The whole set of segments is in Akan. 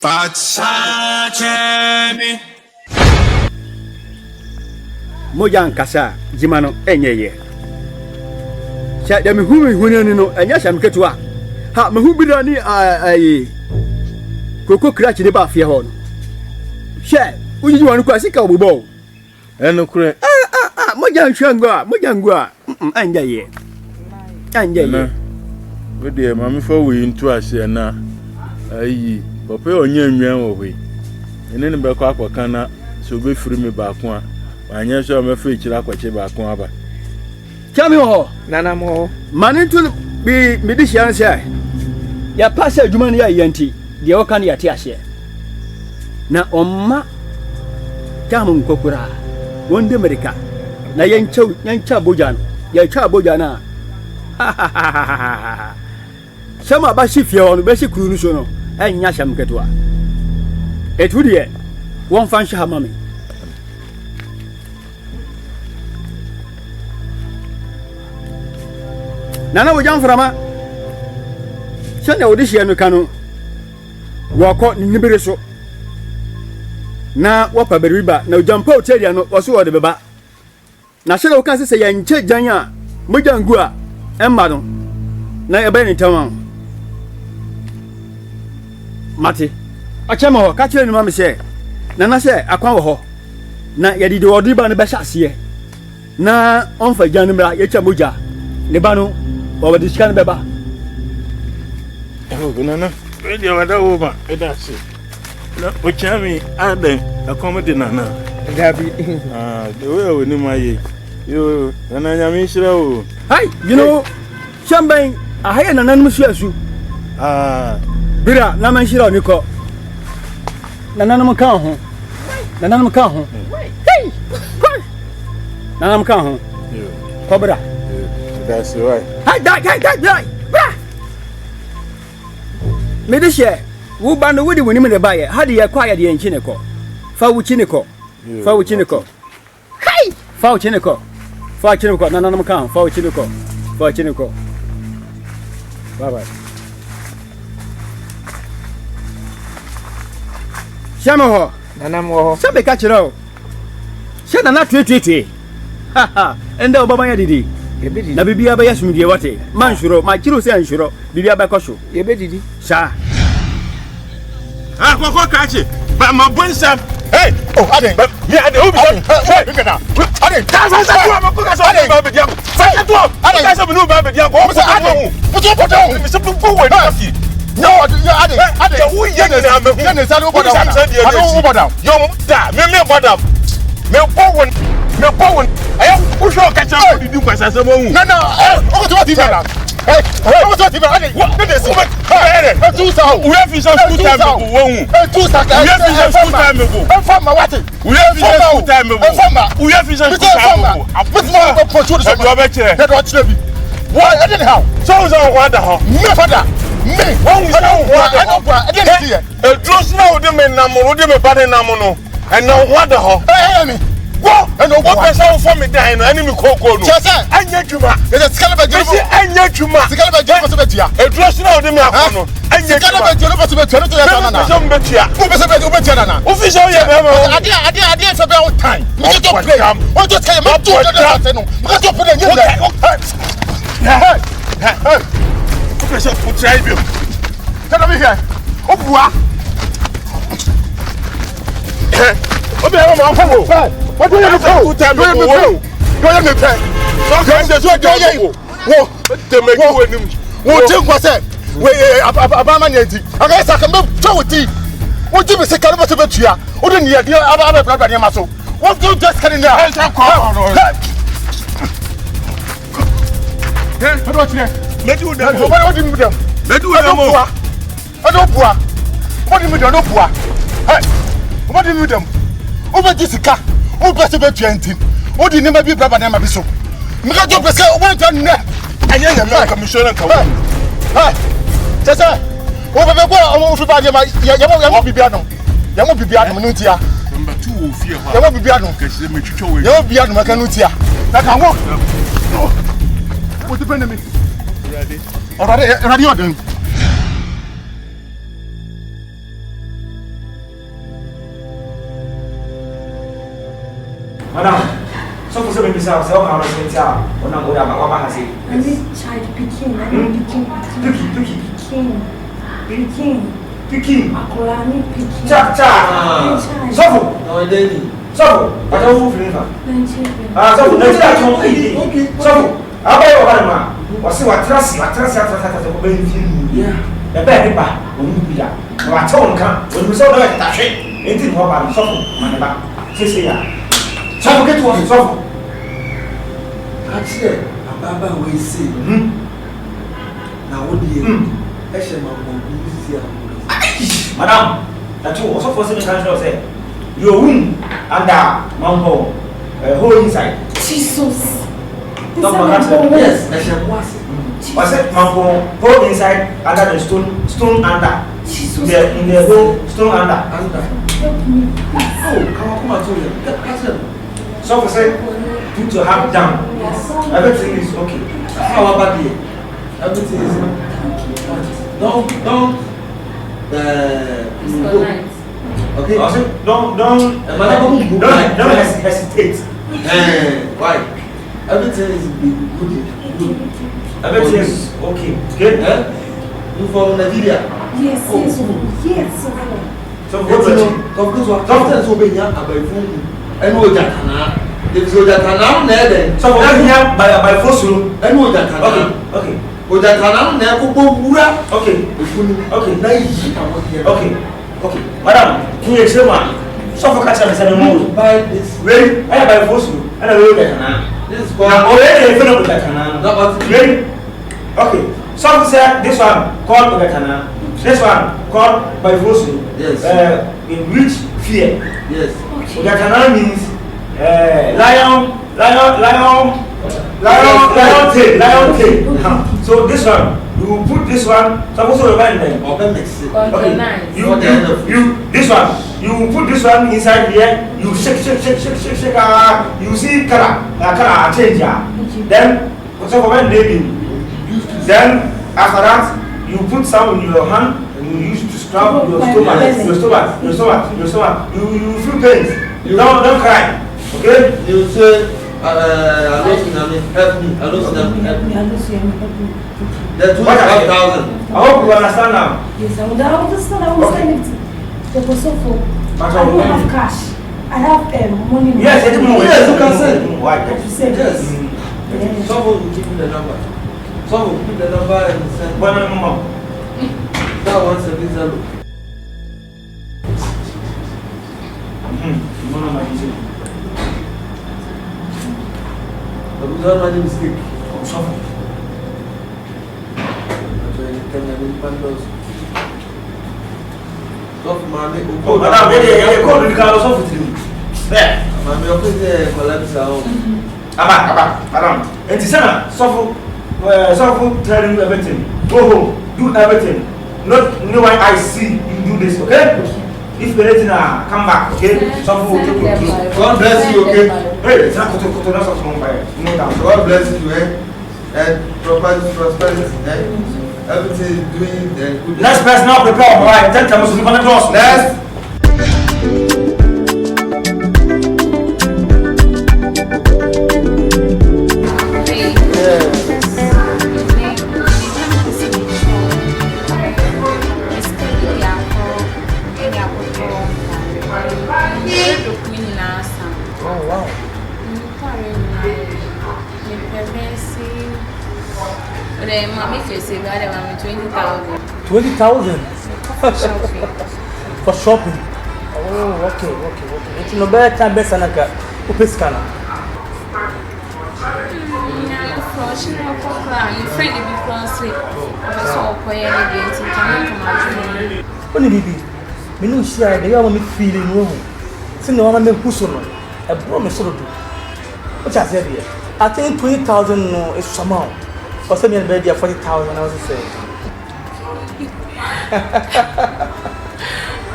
Fatachemi Mojan kasa jimano enyeye. Sha da mi hunu no enya sha mketua. Ha me hu bida ni ai koko krachi de ba fie ho no. Sha uji wanu kwa sika obobo. Eno kure. Mojan hwangwa enyeye. Enyeye. We dey mama for we into ase na ayi papa onye nwan wo hwe. Ene ne be kwa akwaka na so be firi me ba ko a. Anya so me fa ikira kwache ba ko aba. Chami ho nana mo mane to bi me di hia nse ya passa adwuma ne ya yanti de o kan ya te ahye na omma tamu nkokura wonde America na yancha bojan ya cha bojana sama ba shi fie ono be shi kuru nu so no enya sham ketua etu de won fan sha mama Nana wo jamframa sene wo de hie no kanu wo ko nibere so na wo pa beriba na jampa hotelia no wo so wo de beba na hye wo kan se ya nche jan a mojangu a emma no na e ba ni tawa mate achema ho ka kire ni ma me se nana se akwan wo ho na ye di wo diba no be hase na onfa jan ni mra ye cha moja ne ba no Baba diskan beba. Oh, gunana. We dey wada over. E da se. Na o chami Adom accommodate nana. Gabi. The way we ni maye. Yo, nana Nyame shira o. Hi, you know, Shambain, I hire nana musu. Bira na man shira ni ko. Nana no kan ho. Nana no kan ho. Hey. Nana no kan ho. Yo. Kobra. That's right. Hey, die. Me de share. Wo ba no wodi woni me de baye. Ha de ye kwa ya de enchi ne ko. Fa wu chi ne ko. Fa wu chi ne ko. Hey! Fa wu chi ne ko. Fa chi ne ko. Nana no kan. Fa wu chi ne ko. Fa chi ne ko. Bye bye. Shama ho. Nana mo. Sabe ka chiro. She nana twe. Ha ha. Ende obama ya didi. Na bibia ba yasum die wate man shuro ma kiro se anshuro bibia ba kosho ye be didi sha Koko kachi ba ma bonsam hey Adom me Adom obi hey look at that Adom ta sa ma ko ka so ba be dia sa to Adom ka so no ba be dia ko Mr. Adom put your bottom me so pu we no Adom wo ye na me hu ne sa do bottom Adom bottom yo da me bottom me po won ayo wo sho ka cha ko didi kwasa se mo hu no o to TV na o to TV Adom what no dey see hey 2000 we have some school time go wo hu 2000 we have some school time go farmer what we have some school time go we have some school time go put more go control the do be che that what you be why anyhow so wa da ho me father me won we so wa da ho I didn't see it e dros na wo de me nam wo de me ba de nam no and now wa da ho me go and what person for me die no enemy koko no chese anya juma is a scalable me say anya juma scalable juma so betia e dros na wo de me akọ no anya juma scalable juma so betia no to ya na so betia who be say betia na official ye be ma ade so be all time me to play o to tell me to do no me to put the hey official put try bi tell me here o bua obi e ma fo what do you do school time go wo do you me pay so can dey so dey wo te me go nim wo tin kwa say we abama nyanti aga sa ka me tawti wo ji me se ka so betua wo de ne de aba brother ne ma so what do you just can in there hey how do you me do dem what do you do them me do dem o adopua what do you do adopua hey what do you do them over Jessica over se betua ntin wo di ne ma bi brother ne ma bi so me ka jo pese wo ntan ne anya nya me commissioner ka wo hey chese wo be go o fi ba de ma ya mo bibia no no ntia number 2 o fie ha ya mo bibia no ka se me twitwo we ya mo bibia no ma ka no ntia na ka wo wo ti pende me ready odin Madam, so for some people, so how much is it? When I'm going to my house, I need child picking. I need picking. Picking. Akola need picking. Cha. So, No, Danny. so, I don't move flavor. Nigeria. So, next time, okay. So, I buy your man. What's what trust? Yeah. The bad paper, when you are. I told him, when we saw that shit, anything about suffer, my back. Say, suffocate was suffer. Actually, Ababa will say, now what do you? Madam, that's also for the country say. Your womb under Mambo, whole inside. Jesus. Yes, was it Mambo, whole inside under the stone under. Jesus. In the whole stone under. Help me. Oh, come on, to you. So for say, put your hand down. Everything is okay. How about you? Everything is don't okay. Don't hesitate. Why? Everything is good. Everything is okay. Good. You from Nigeria? Yes. So what about you? Sometimes we be young about phone. And we just if you just now, then So what we have by force room. and we just Okay. we just now never go bura. Okay. Okay, now you Okay. Madam, can you explain one? So for catch and more. buy this. Ready? I by force room. And I will get This is now called already fill up with that. Ready? Okay. Some say this one called Gatana. This one called by force room. Yes. In which fear? yes. Gatana means lion tail. So this one, you put this one. Suppose you remind them. Open mix it. Okay. You this one. You put this one inside here. You shake. You see color change. Then so when they then after that you put some in your hand and you use to scrub your stomach. You feel pains. Don't cry. Okay? You say, Nyame, help me. Help me. The 25,000. I hope you understand now. Yes, I understand. I understand it. The Kosovo. I don't have cash. I have money. Yes, it's more. Yes, you can send. Why? You said Yes. yes. Someone will give you the number. Someone will give the number and send. One more. That one's a visa. The visa money mistake. Stop, mommy. Madam, they call the car also for you. There. Mommy, open the collapse out. Madam. And Tisana, suffer telling you everything. Go home, do everything. Not no one I see you do this, okay? If the anything come back, okay? Suffer will take you through. God bless you, okay? Hey, it's not something by no doubt. God bless you, eh? And prosperity, eh? Everything is doing good. Next person now prepare, all right? 10 times we want to cross. Next. Oh wow. 20,000 for shopping. Oh, okay. It's no better time best than a scanner. Only baby, me no share the way me feeling no. See no one me push on. I brought me so do. What I said here. I think 20,000 no is somehow. For some years baby 40,000 I was saying.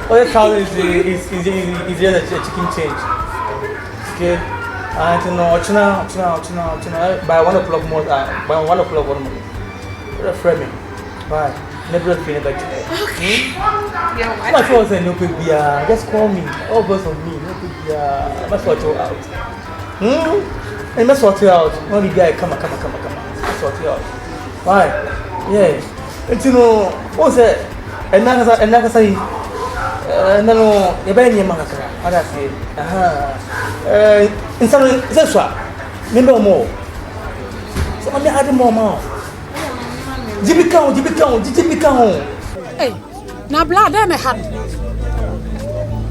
40,000 is just a chicken change. Okay. I don't know. Ochina. By 1 o'clock more. By 1 o'clock one more. What a framing. Bye. Never feel like okay. My phone said no big beer. Just call me. All both of me. No big beer. That's what you out. And let's sort it out. Only guy, come. Let's sort it out. Why? Yeah. And you know, what's that? And now say, no, you're buying your mother. What I say? In some, that's what. No more. So I'm adding more. Jimmy count. Hey, now blood then I had.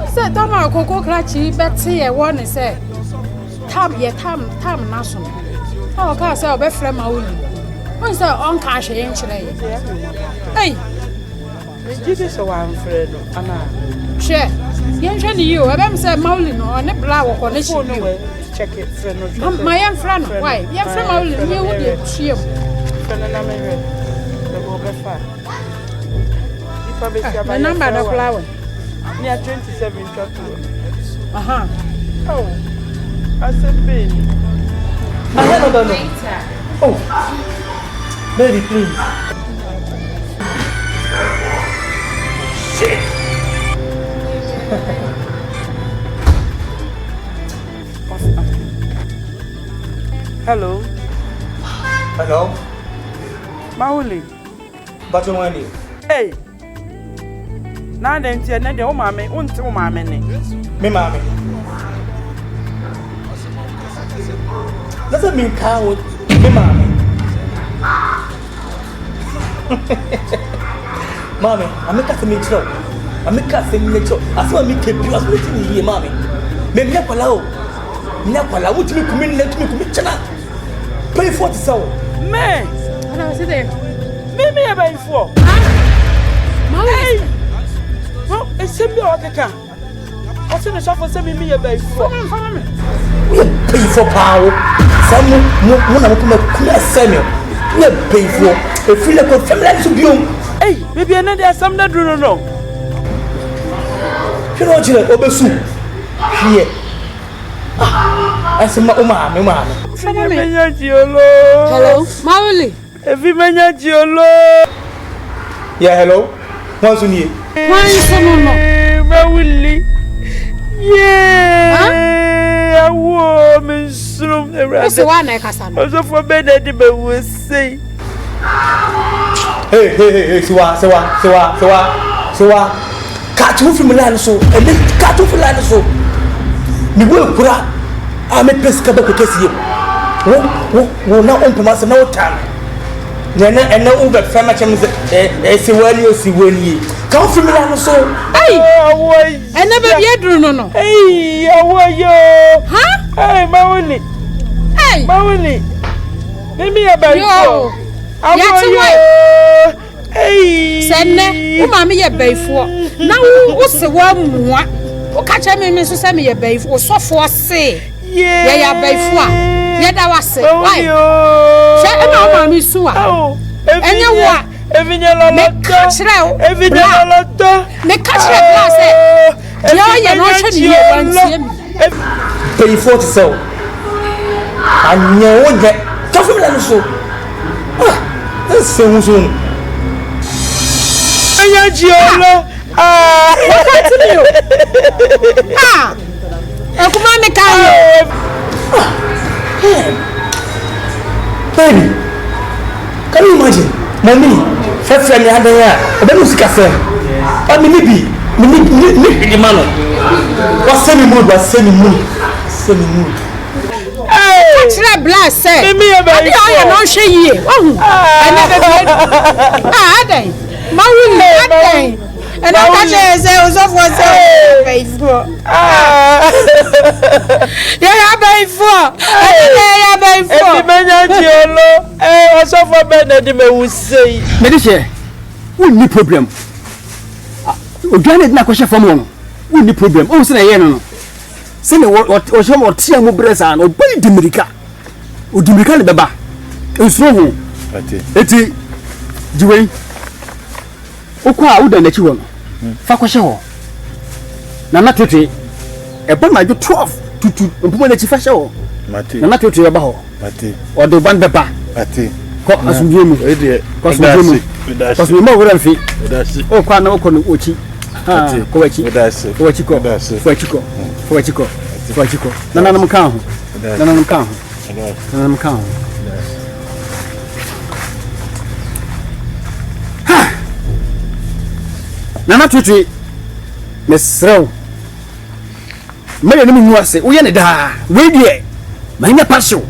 Said Dama Coco Cratchy, Betsy, I want to say. Tam national. Oh, can't say, I'll be from my own. What's that on cash ain't today? Hey, Jesus, one friend, Anna. Share. Young you, I said Mowlin or a blower or this one. Check it, friend. My young friend, why? Young friend Mowlin, you would cheer. The number of flower. Near 27 chocolate. Oh, I said, baby. I don't know. Oh, baby, please. Shit. Hello. Mauli. But you Hey. Now then, tell me, oh, mammy, until mammy. Me, mammy. Doesn't mean coward. Me, mammy. Mommy, I make us a mixture. I make us a mixture. I saw me keep you as waiting here, mommy. Maybe Napalao. What you come in, let me commit channel. Pay for the soul. Man, what was it there? Maybe about 4. Hey! Well, it's a mirror. I'll send a shop for sending me about 4. Pay for power. Some one of them could Samuel. We pay for a free like a family to be. Hey, maybe another some that do not know. You know, Jill, Obesu. Here. I said, Mama. Hello, Mauli. Every man at Giolo. Yeah, hello. Once on you. Mauli. Yeah. A woman soon. That's the one I can also for better than we say. Hey, so catch you from Milan so, and then catch you from Milan so. You will cry. I'm a pescador because you will not open myself no time. And no over family, see when you see when you come from Milan so. Hey, I never yet do no. Hey, how are you? Huh? Hey, Mauli. Hey, Mauli. Let me about you. How are you? Hey, send me, Mammy, a bay for. Now, what's the one? Catch me, Mrs. Sammy, a bay for so for say. Yeah, bay for. Yet I was saying, why? Shut up, Mammy Sua. Oh, and you what? Every catch now, every the catch glass. You're not pay for so. I know that. Tough so. That's so soon. Baby, can you imagine? Mommy, first time you had there, I don't know cafe. I mean, maybe the man. What's semi mood? Semi mood. Catch that blast, say. I don't share you. I never did. Adom. Mauli, and I catch it as I was off one faithful. Yeah, I suffer better than I would say. Medicare, we need problem. We don't need question from one. We need problem. Oh, say no. Say what some or tia mo bresa no body America. O America le beba. E so ho. Eti jiwe. Okwa wo da na chi wo no. Fa kwhye ho. Na na tete. E ba ma jo 12 tutu. Mpumo na chi fa hye ho. Mate. Na na tete ba ho. Mate. O do ban beba. Mate. Ko asundie mu. E de. Ko asundie mu. Ko so mo wo ran fi. O kwa na okọ no ochi. Ah, ko wachi. Ko wachi ko. Ko wachi ko. Fuachiko. Nana mka ho. Nana come. Nana come. Ha. Nana tutu. Mesrɛw. Mɛyɛ no mu ase. Wo yɛ ne daa. We die. Ma nya passion.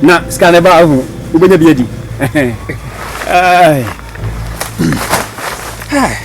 Na scan ba ho. Wo benya bi adi. Ai. Hai.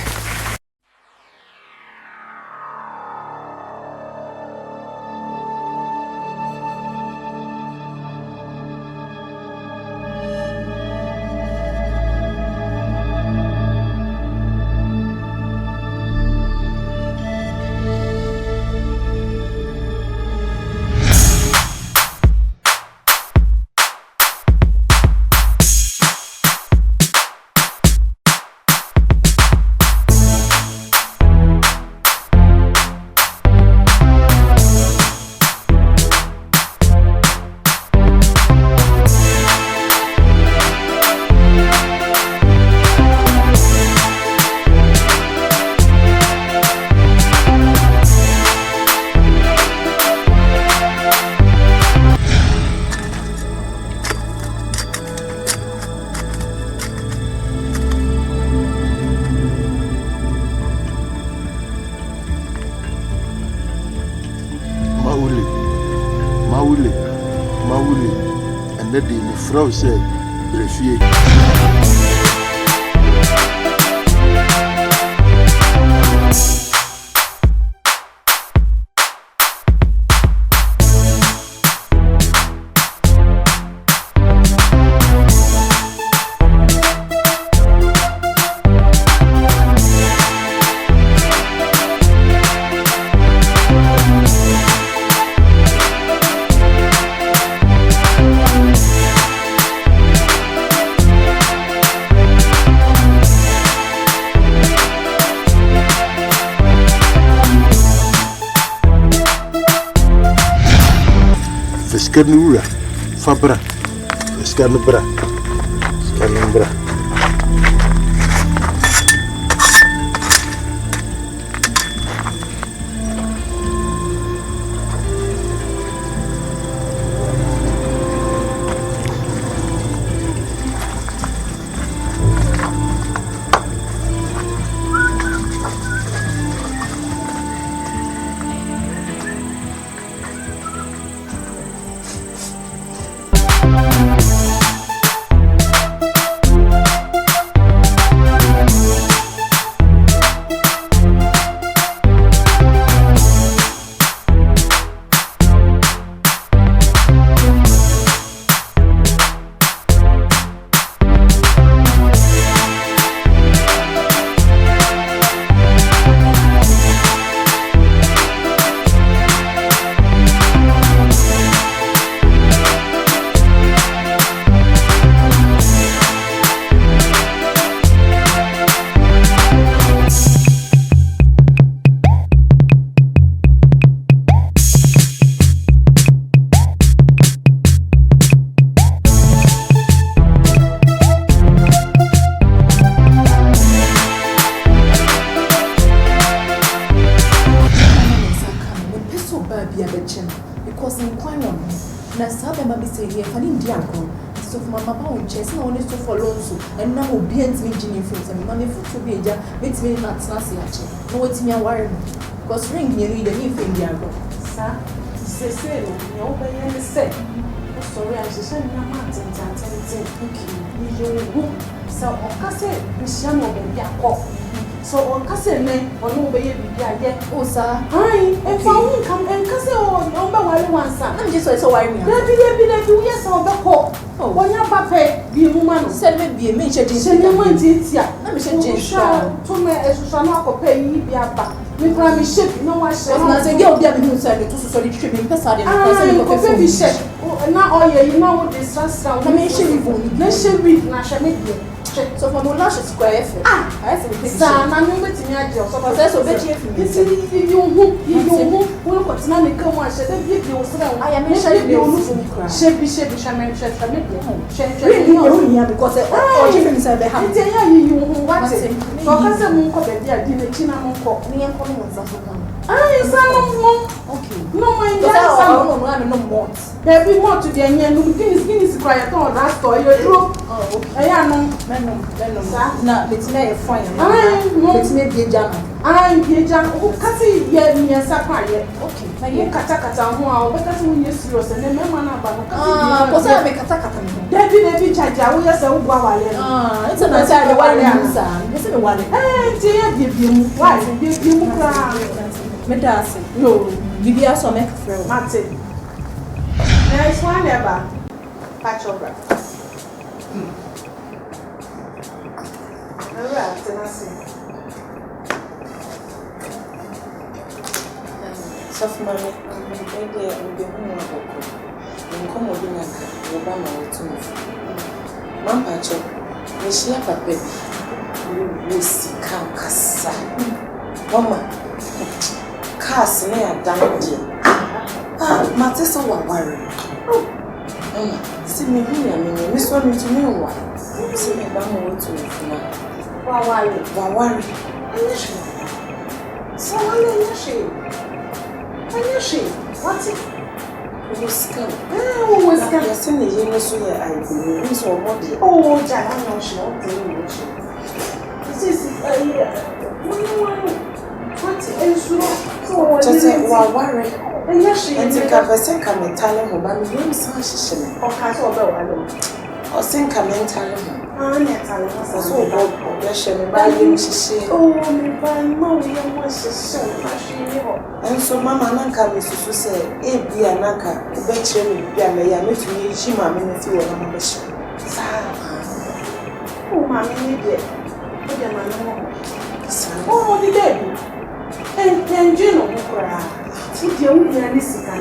Maule, and the Frau said, Brefie. Scanura, Fabra, Scanubra, Scanumbra. Because in Quino, Nasaba be saying, if I didn't diagon, so for my papa chess, no one is to follow so, and now will be engineering things and money for to be a job, makes me not snazzy. No, it's me a worry. Because ring you need anything, diagon. Sir, say, you open and say, sorry, I should send my mountains and tell it, okay, you so, Cassette, Michelle will be a cop. So on Cassette, or no way, oh, sir. Aye, and found come and Cassette or number one son. I'm just so I mean, yes, on the call. Oh, when your papa be a woman, send me be a mention, send me one tea. Let me send you to me as shall not pay me be a back. Me promise ship, no one says, I go there and say, to sorry, trimming the side and baby ship. Oh, now all you know what this sound. I mean, she will be national. So for no square effort. I think son, I'm not to me. So I bet you what's not a come on, said, if you was I am sure you should be shaman, because inside the house. You want it. For us, a monk of the dinner, China monk, near coming on something. Okay. No, my no more. There be more to the end. Guinness quiet on that story. Oh, I am no, not it's not a fire. It's not be a jam. I'm be a jam. Oh, Cassie, yeah, me a sapphire. Okay, I get Katakata, but that's when you're serious and then Mamma. Because I make Katakata. There be the beach, I just say, wow, it's a nice idea. Why, it's a one. Hey, dear, give you why? Give you Medasi. No, give us some extra. Martin. There is one ever. Patch over. Alright, then I see. Soft money, maybe I will be home. Come with me, Obama will too. One patch up. We share a baby. We see Kankasa. Mama. Cars near down dear. Matters are worried. See me here, I mean, Miss One to me. See me back to now. Wawari. So I what's it? Was come. Oh, was come. Yes, in the year, so I believe so. Oh, Jack, I'm not sure. This is what's it? Just worry. And yes, she and think of a second telling her, but you saw she or cast over or think a mental. Oh, by you, she said, oh, me by no, you was so much. And so, Mamma Nanka, Mrs. say, eh, be a Nanka, bet you, may I meet me, she, mammy, if you are not a show. Oh, mammy, dear. Oh, the baby. And you know, if you only are this can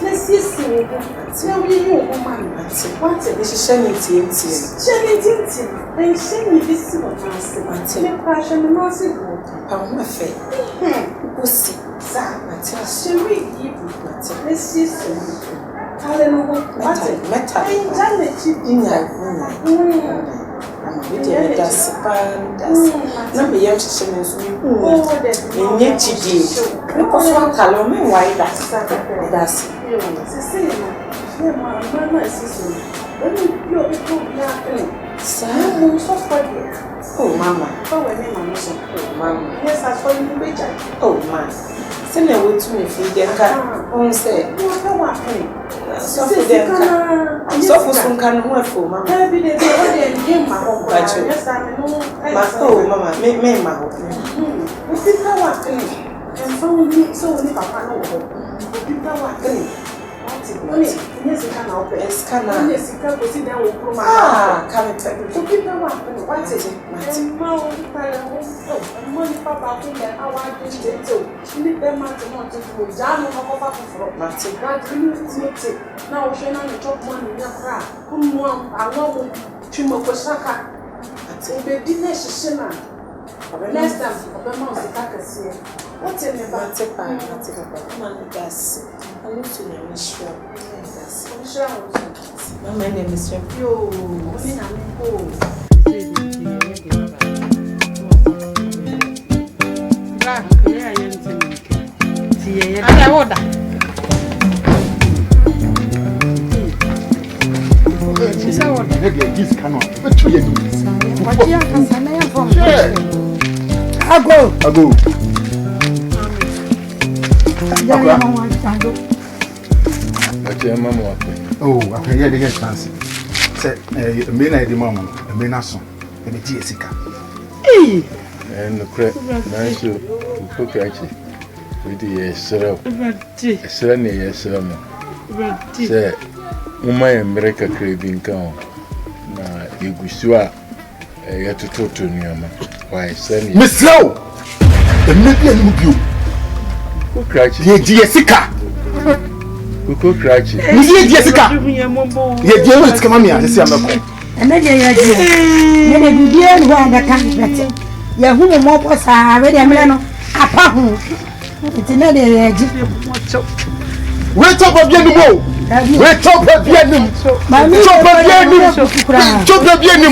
let's see, tell me you, woman. What is sending tea? And send me this until passion and massive. How my faith. Pussy, let's see. Oh, Mama. Oh, Mama. Yes, I saw you. Oh, man. Send a way to me if you can say, so for them, so for some kind of work for Mama. Every day, yes, I know. Mama, make my hope. If you know what, and so many papa know. If you know what, yes, you can open. Yes, can I? Yes, you can go sit down with Mama. Come and tell me. So people what is it? And money papa think that I want to do. Leave them out to want to go. Jam on over for Martin. That really now she not chop money in your car. Come on, I want Chimoko Saka. The dinner shima. Next time, the mouse is back at sea. What's in the back? Man, that's I look to the sure. My name is Yo. Oh, I can hear the chance. Say, me na di mama, me na so. Me di esika. And the crap, nice you cook actually. We did a syrup. A sunny, yes, sir. Say, Mumma America craving count. Now, you go swear you have to talk to Nyame. Why, send Miss Low! The million of you. Who cratched? Ye Jessica. Who cratched? Ye Jessica. Ye Jessica, Mamma, I see I'm not. And then you are maybe the dear one that can't better. ya hu mo po sa we de mele no apa hu ti na de eji wait up bien ni mo wait up bien ni mami chop bien ni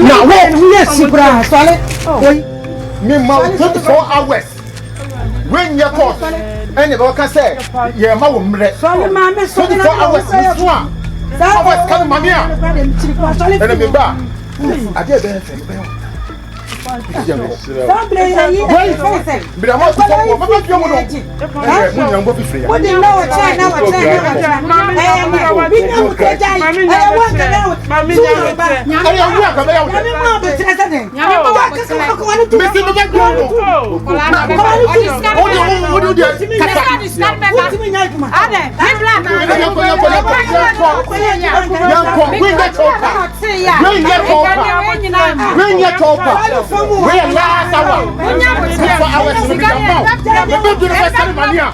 na wo hu ya sikura sole me ma 24 hours when you call any ba ka say ye ma wo mre sole mami so 24 hours so a hours kan mami a ene me ba ade be fe be don't play ya yi bira mo so ko papa bi mo no mo nyan bo fi free ya what dey now try now bi na mo te jai wa ka na mami ya wu aka be ya wu mo be tre sa den Nyame mo wa kasa ko wani tu me ti me ba gbo o di kaka mi nya kuma Ade, me black. we last hour for hours to be done the baby the first mania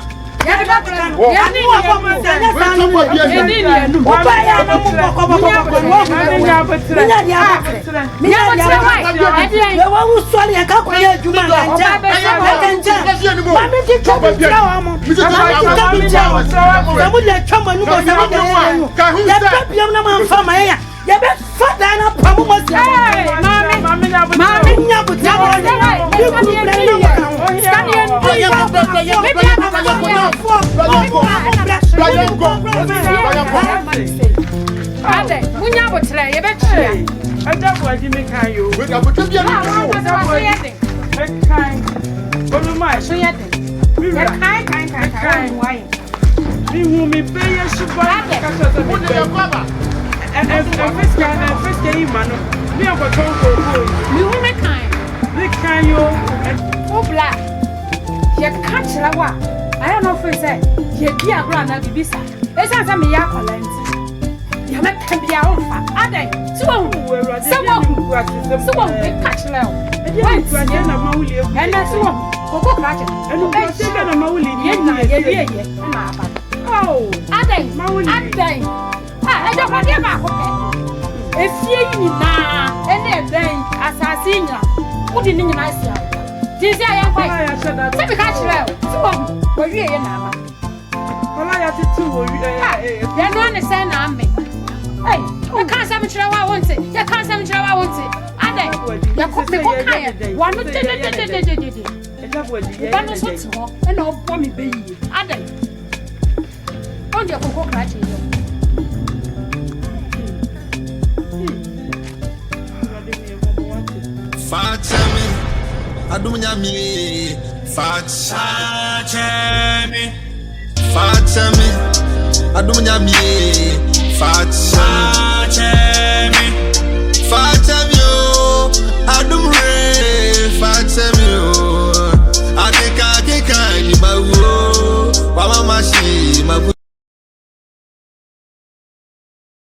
ya be fada na pamu mo si mami nya bu ta wo ni ku bre na mo Ade, munya botre, ye be chia. Ada bo adi me kan yo. we da botu bia Kan. Bolu mai. So ye de. Ye kai why? Mi hu mi pe ye shuba. Ka so so mi. First mano. Mi o ko ko. Mi hu me kai. Mi kan yo. O black. Ye ka chira wa. I don't know if say ye bi agro na bibisa. E san say me ya kwalenti. Ye me kan bi a onfa. Ade, ti wo hu. Se wo hu e ka chira o. E na mawuli e. E na ti wo. Koko krache. E no se na mawuli ni. Ye na aba. Oh, Ade, mawuli. Ade. Ah, e jo kwa dia ba ko pe. Efie yi nyina, e na eben asase nyina. Wodi ni nyina sia. Ti sia ya kwai. Se bi ka chira o. Ti wo wo wie ye na aba. Ola ya titi wo Ya no ne say na ame. Hey, you can't say me chira wa wonte. You can't say me chira wa wonte. Ade, ya ko me ko kan ya. Wa no de. Eja bo di ye. Ba no so ti ho, e na obo mi be yi. Ade. On de ko krache yo. FAKY3 Adom Nyame FAKY3 Adom Nyame FAKY3